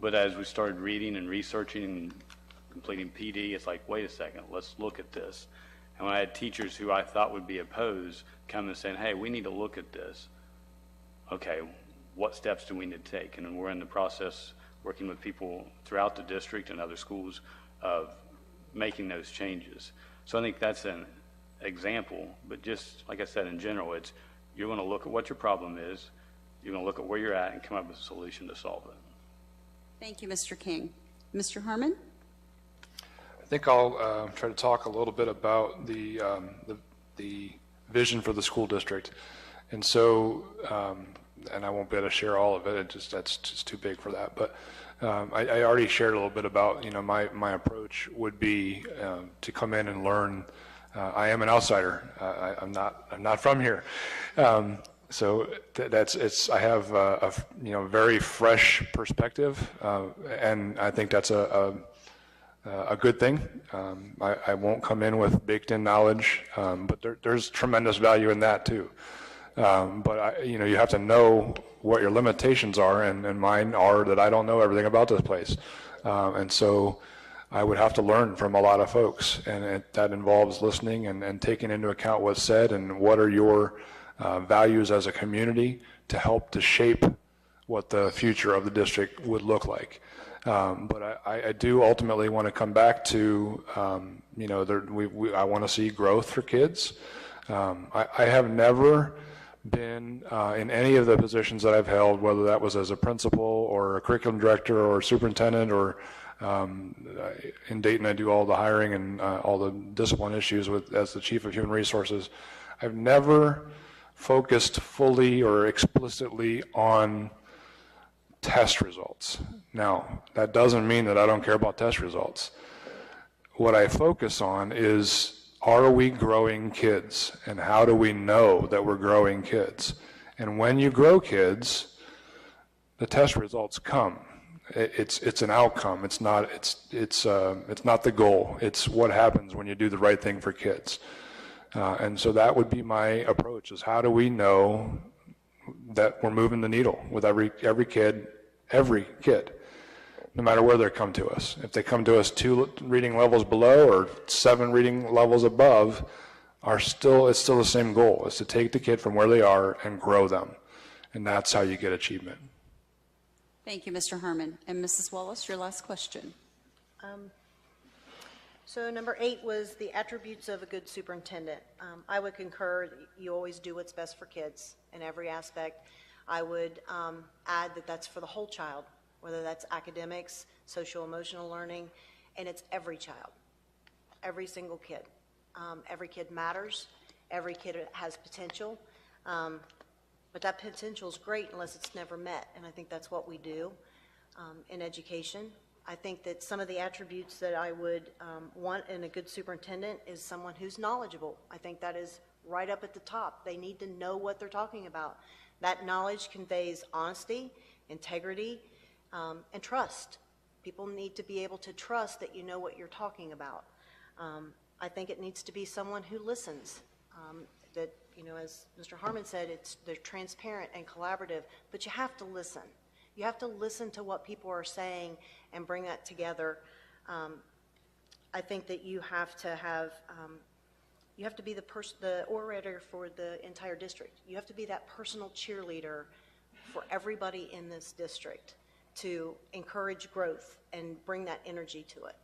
But as we started reading and researching and completing PD, it's like, wait a second, let's look at this. And when I had teachers who I thought would be opposed come and saying, hey, we need to look at this. Okay, what steps do we need to take? And we're in the process working with people throughout the district and other schools of making those changes. So I think that's an example, but just like I said, in general, it's you're going to look at what your problem is, you're going to look at where you're at and come up with a solution to solve it. Thank you, Mr. King. Mr. Harmon? I think I'll try to talk a little bit about the vision for the school district. And so, and I won't be able to share all of it, that's just too big for that. But I already shared a little bit about, you know, my approach would be to come in and learn. I am an outsider. I'm not from here. So I have a very fresh perspective, and I think that's a good thing. I won't come in with baked-in knowledge, but there's tremendous value in that too. But you have to know what your limitations are, and mine are that I don't know everything about this place, and so I would have to learn from a lot of folks, and that involves listening and taking into account what's said and what are your values as a community to help to shape what the future of the district would look like. But I do ultimately want to come back to, I want to see growth for kids. I have never been in any of the positions that I've held, whether that was as a principal or a curriculum director or superintendent or in Dayton I do all the hiring and all the discipline issues as the chief of human resources. I've never focused fully or explicitly on test results. Now, that doesn't mean that I don't care about test results. What I focus on is, are we growing kids, and how do we know that we're growing kids? And when you grow kids, the test results come. It's an outcome. It's not the goal. It's what happens when you do the right thing for kids. And so that would be my approach: is how do we know that we're moving the needle with every kid, no matter where they come to us. If they come to us 2 reading levels below or 7 reading levels above, it's still the same goal: is to take the kid from where they are and grow them. And that's how you get achievement. Thank you, Mr. Harmon. And Mrs. Wallace, your last question. So number 8 was the attributes of a good superintendent. I would concur that you always do what's best for kids in every aspect. I would add that that's for the whole child, whether that's academics, social emotional learning, and it's every child, every single kid. Every kid matters. Every kid has potential. But that potential is great unless it's never met, and I think that's what we do in education. I think that some of the attributes that I would want in a good superintendent is someone who's knowledgeable. I think that is right up at the top. They need to know what they're talking about. That knowledge conveys honesty, integrity, and trust. People need to be able to trust that you know what you're talking about. I think it needs to be someone who listens. That, as Mr. Harmon said, they're transparent and collaborative, but you have to listen. You have to listen to what people are saying and bring that together. I think that you have to be the orator for the entire district. You have to be that personal cheerleader for everybody in this district to encourage growth and bring that energy to it.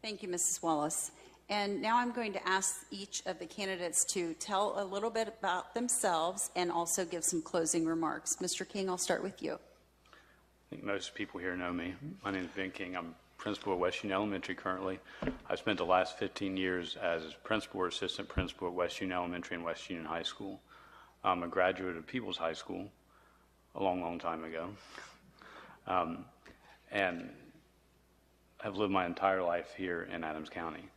Thank you, Mrs. Wallace. And now I'm going to ask each of the candidates to tell a little bit about themselves and also give some closing remarks. Mr. King, I'll start with you. I think most people here know me. My name is Ben King. I'm principal at West Union Elementary currently. I've spent the last 15 years as principal or assistant principal at West Union Elementary and West Union High School. I'm a graduate of People's High School a long, long time ago. And have lived my entire life here in Adams County.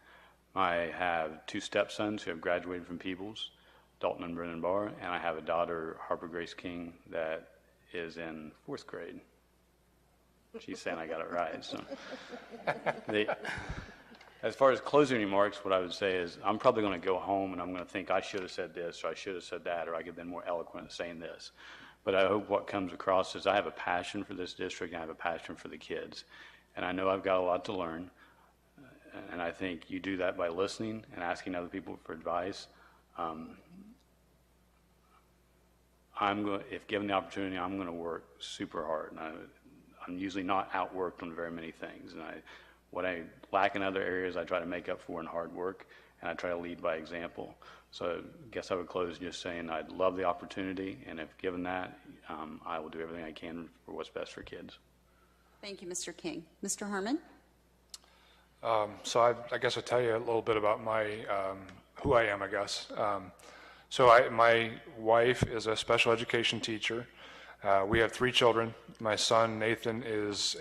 I have 2 stepsons who have graduated from Peoples, Dalton and Brennan Barr, and I have a daughter, Harper Grace King, that is in 4th grade. She's saying I got it right. So, as far as closing remarks, what I would say is I'm probably going to go home and I'm going to think I should have said this or I should have said that or I could have been more eloquent in saying this. But I hope what comes across is I have a passion for this district and I have a passion for the kids. And I know I've got a lot to learn. And I think you do that by listening and asking other people for advice. If given the opportunity, I'm going to work super hard. And I'm usually not outworked on very many things. And what I lack in other areas, I try to make up for in hard work, and I try to lead by example. So I guess I would close just saying I'd love the opportunity, and if given that, I will do everything I can for what's best for kids. Thank you, Mr. King. Mr. Harmon? So I guess I'll tell you a little bit about who I am, I guess. My wife is a special education teacher. We have 3 children. My son, Nathan, is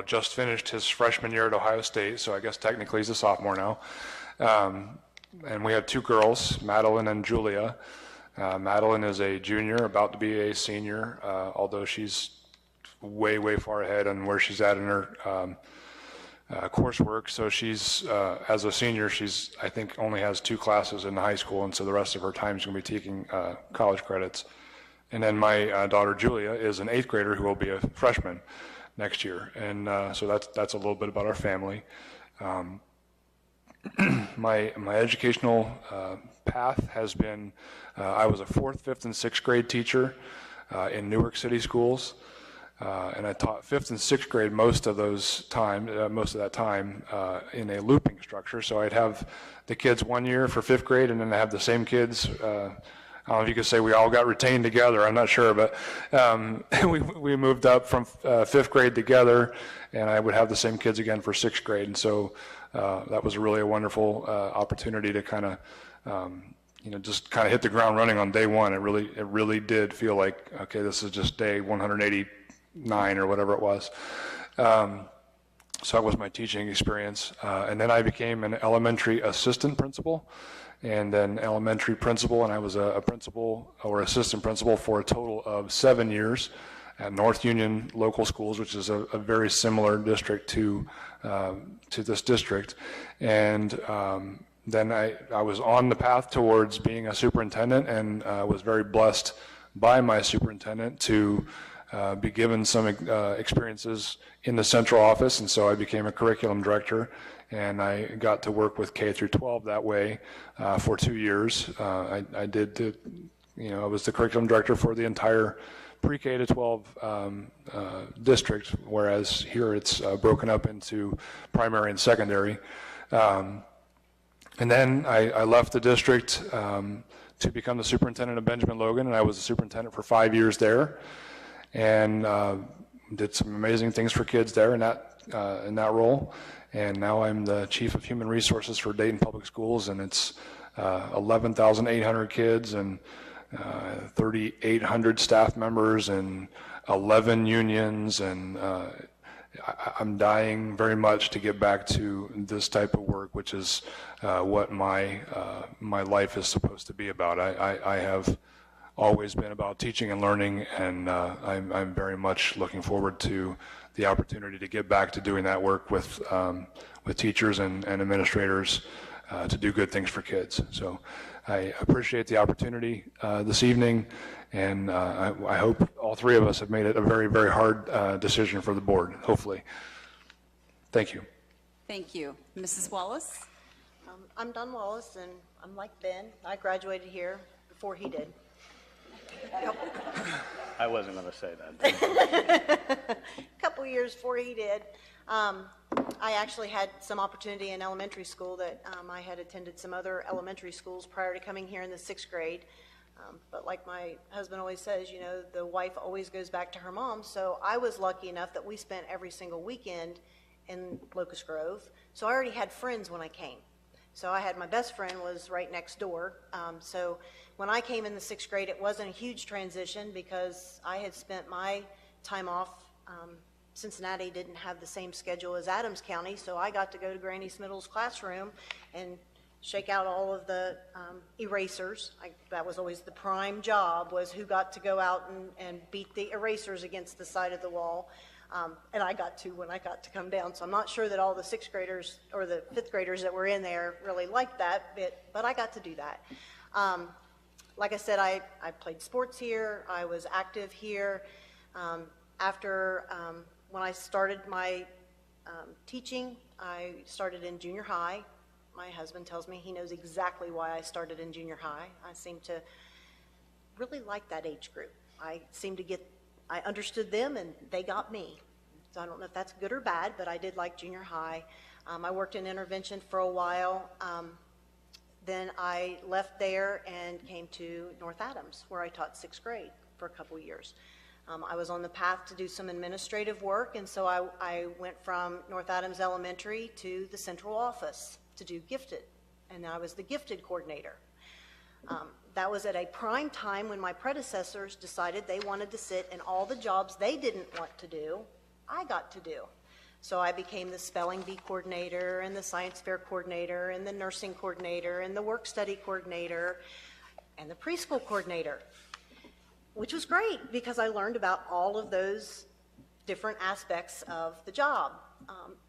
just finished his freshman year at Ohio State, so I guess technically he's a sophomore now. And we have 2 girls, Madeline and Julia. Madeline is a junior, about to be a senior, although she's way, way far ahead on where she's at in her coursework. So she's, as a senior, I think only has 2 classes in high school, and so the rest of her time is going to be taking college credits. And then my daughter Julia is an 8th grader who will be a freshman. next year. And so that's a little bit about our family. My educational path has been, I was a 4th, 5th, and 6th grade teacher in Newark City schools. And I taught 5th and 6th grade most of that time in a looping structure. So I'd have the kids 1 year for 5th grade, and then I have the same kids. I don't know if you could say we all got retained together. I'm not sure, but we moved up from 5th grade together, and I would have the same kids again for 6th grade. And so that was really a wonderful opportunity to kind of just kind of hit the ground running on day one. It really did feel like, okay, this is just day 189 or whatever it was. So that was my teaching experience. And then I became an elementary assistant principal and then elementary principal, and I was a principal or assistant principal for a total of 7 years at North Union Local Schools, which is a very similar district to this district. And then I was on the path towards being a superintendent, and was very blessed by my superintendent to be given some experiences in the central office, and so I became a curriculum director, and I got to work with K through 12 that way for 2 years. I was the curriculum director for the entire pre-K to 12 district, whereas here it's broken up into primary and secondary. And then I left the district to become the superintendent of Benjamin Logan, and I was the superintendent for 5 years there, and did some amazing things for kids there in that role. And now I'm the chief of human resources for Dayton Public Schools, and it's 11,800 kids and 3,800 staff members and 11 unions, and I'm dying very much to get back to this type of work, which is what my life is supposed to be about. I have always been about teaching and learning, and I'm very much looking forward to the opportunity to get back to doing that work with teachers and administrators to do good things for kids. So I appreciate the opportunity this evening, and I hope all three of us have made it a very, very hard decision for the board, hopefully. Thank you. Thank you. Mrs. Wallace? I'm Don Wallace, and I'm like Ben. I graduated here before he did. I wasn't going to say that. A couple years before he did. I actually had some opportunity in elementary school that I had attended some other elementary schools prior to coming here in the 6th grade. But like my husband always says, the wife always goes back to her mom. So I was lucky enough that we spent every single weekend in Locust Grove. So I already had friends when I came. So I had my best friend was right next door. So when I came in the 6th grade, it wasn't a huge transition because I had spent my time off. Cincinnati didn't have the same schedule as Adams County, so I got to go to Granny Smiddle's classroom and shake out all of the erasers. That was always the prime job, was who got to go out and beat the erasers against the side of the wall. And I got to when I got to come down. So I'm not sure that all the 6th graders or the 5th graders that were in there really liked that bit, but I got to do that. Like I said, I played sports here. I was active here. When I started my teaching, I started in junior high. My husband tells me he knows exactly why I started in junior high. I seem to really like that age group. I understood them and they got me. So I don't know if that's good or bad, but I did like junior high. I worked in intervention for a while. Then I left there and came to North Adams, where I taught 6th grade for a couple years. I was on the path to do some administrative work, and so I went from North Adams Elementary to the central office to do gifted, and I was the gifted coordinator. That was at a prime time when my predecessors decided they wanted to sit in all the jobs they didn't want to do, I got to do. So I became the spelling bee coordinator and the science fair coordinator and the nursing coordinator and the work study coordinator and the preschool coordinator, which was great because I learned about all of those different aspects of the job.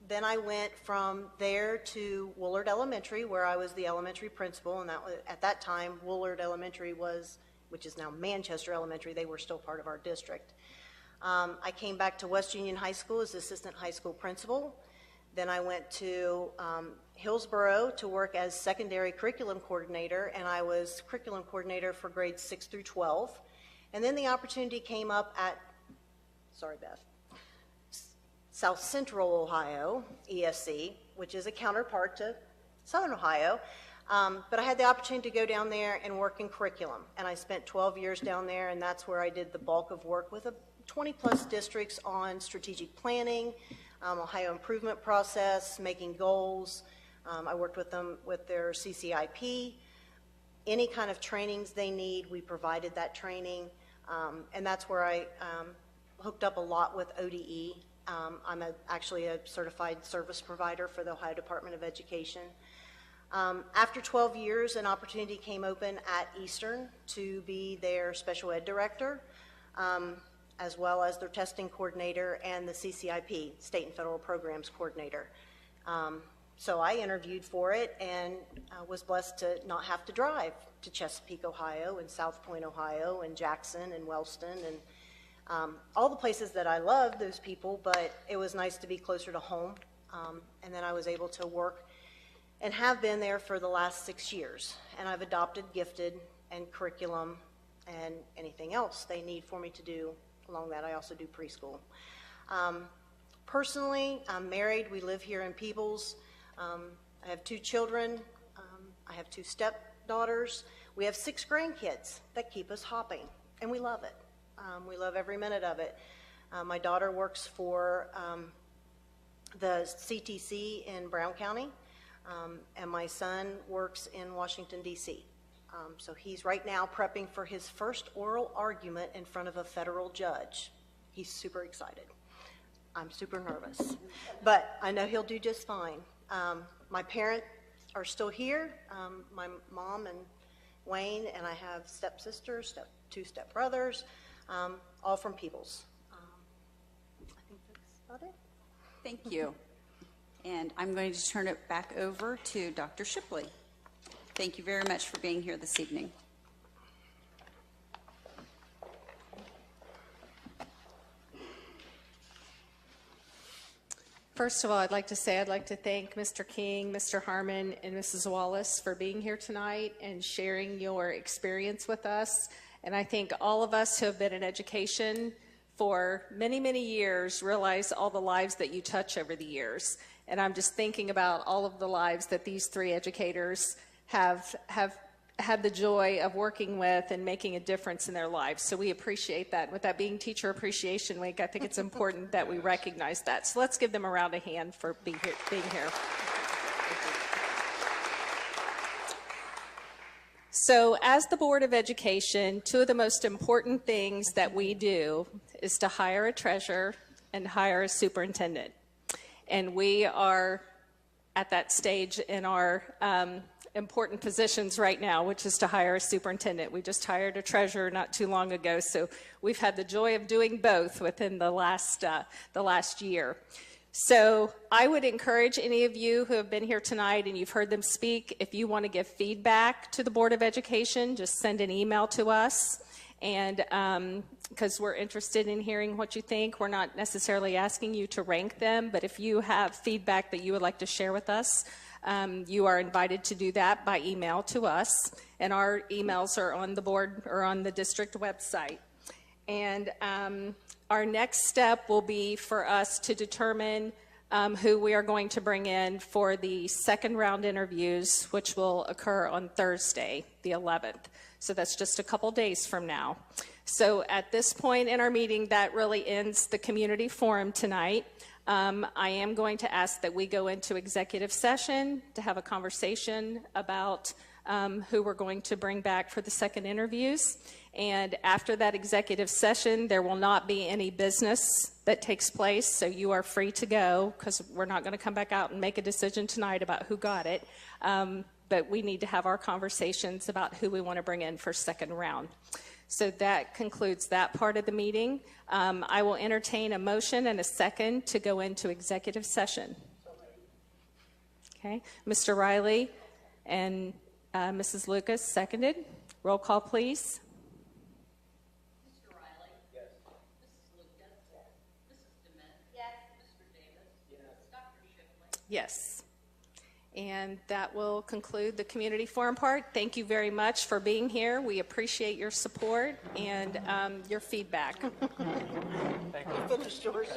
Then I went from there to Woolard Elementary, where I was the elementary principal, and at that time, Woolard Elementary was, which is now Manchester Elementary, they were still part of our district. I came back to West Union High School as assistant high school principal. Then I went to Hillsborough to work as secondary curriculum coordinator, and I was curriculum coordinator for grades 6 through 12. And then the opportunity came up at, sorry Beth, South Central Ohio, ESC, which is a counterpart to Southern Ohio. But I had the opportunity to go down there and work in curriculum. And I spent 12 years down there, and that's where I did the bulk of work with 20-plus districts on strategic planning, Ohio improvement process, making goals. I worked with them with their CCIP. Any kind of trainings they need, we provided that training. And that's where I hooked up a lot with ODE. I'm actually a certified service provider for the Ohio Department of Education. After 12 years, an opportunity came open at Eastern to be their special ed director, as well as their testing coordinator and the CCIP, State and Federal Programs Coordinator. So I interviewed for it and was blessed to not have to drive to Chesapeake, Ohio, and South Point, Ohio, and Jackson, and Wellston, and all the places that I love those people, but it was nice to be closer to home. And then I was able to work and have been there for the last 6 years. And I've adopted gifted and curriculum and anything else they need for me to do. Along that, I also do preschool. Personally, I'm married. We live here in Peebles. I have 2 children. I have 2 stepdaughters. We have 6 grandkids that keep us hopping, and we love it. We love every minute of it. My daughter works for the CTC in Brown County, and my son works in Washington, D.C. So he's right now prepping for his first oral argument in front of a federal judge. He's super excited. I'm super nervous, but I know he'll do just fine. My parents are still here, my mom and Wayne, and I have stepsisters, 2 stepbrothers, all from Peebles. I think that's about it. Thank you. And I'm going to turn it back over to Dr. Shipley. Thank you very much for being here this evening. First of all, I'd like to thank Mr. King, Mr. Harmon, and Mrs. Wallace for being here tonight and sharing your experience with us. And I think all of us who have been in education for many, many years realize all the lives that you touch over the years. And I'm just thinking about all of the lives that these 3 educators have had the joy of working with and making a difference in their lives. So we appreciate that. With that being Teacher Appreciation Week, I think it's important that we recognize that. So let's give them a round of hand for being here. So as the Board of Education, 2 of the most important things that we do is to hire a treasurer and hire a superintendent. And we are at that stage in our important positions right now, which is to hire a superintendent. We just hired a treasurer not too long ago, so we've had the joy of doing both within the last year. So I would encourage any of you who have been here tonight and you've heard them speak, if you want to give feedback to the Board of Education, just send an email to us. And because we're interested in hearing what you think. We're not necessarily asking you to rank them, but if you have feedback that you would like to share with us, you are invited to do that by email to us. And our emails are on the board or on the district website. And our next step will be for us to determine who we are going to bring in for the second round interviews, which will occur on Thursday, the 11th. So that's just a couple days from now. So at this point in our meeting, that really ends the community forum tonight. I am going to ask that we go into executive session to have a conversation about who we're going to bring back for the second interviews. And after that executive session, there will not be any business that takes place, so you are free to go, because we're not going to come back out and make a decision tonight about who got it. But we need to have our conversations about who we want to bring in for second round. So that concludes that part of the meeting. I will entertain a motion and a second to go into executive session. Okay, Mr. Riley and Mrs. Lucas seconded. Roll call, please. Mr. Riley? Yes. Mrs. Lucas? Yes. And that will conclude the community forum part. Thank you very much for being here. We appreciate your support and your feedback. Thank you. Finish yours.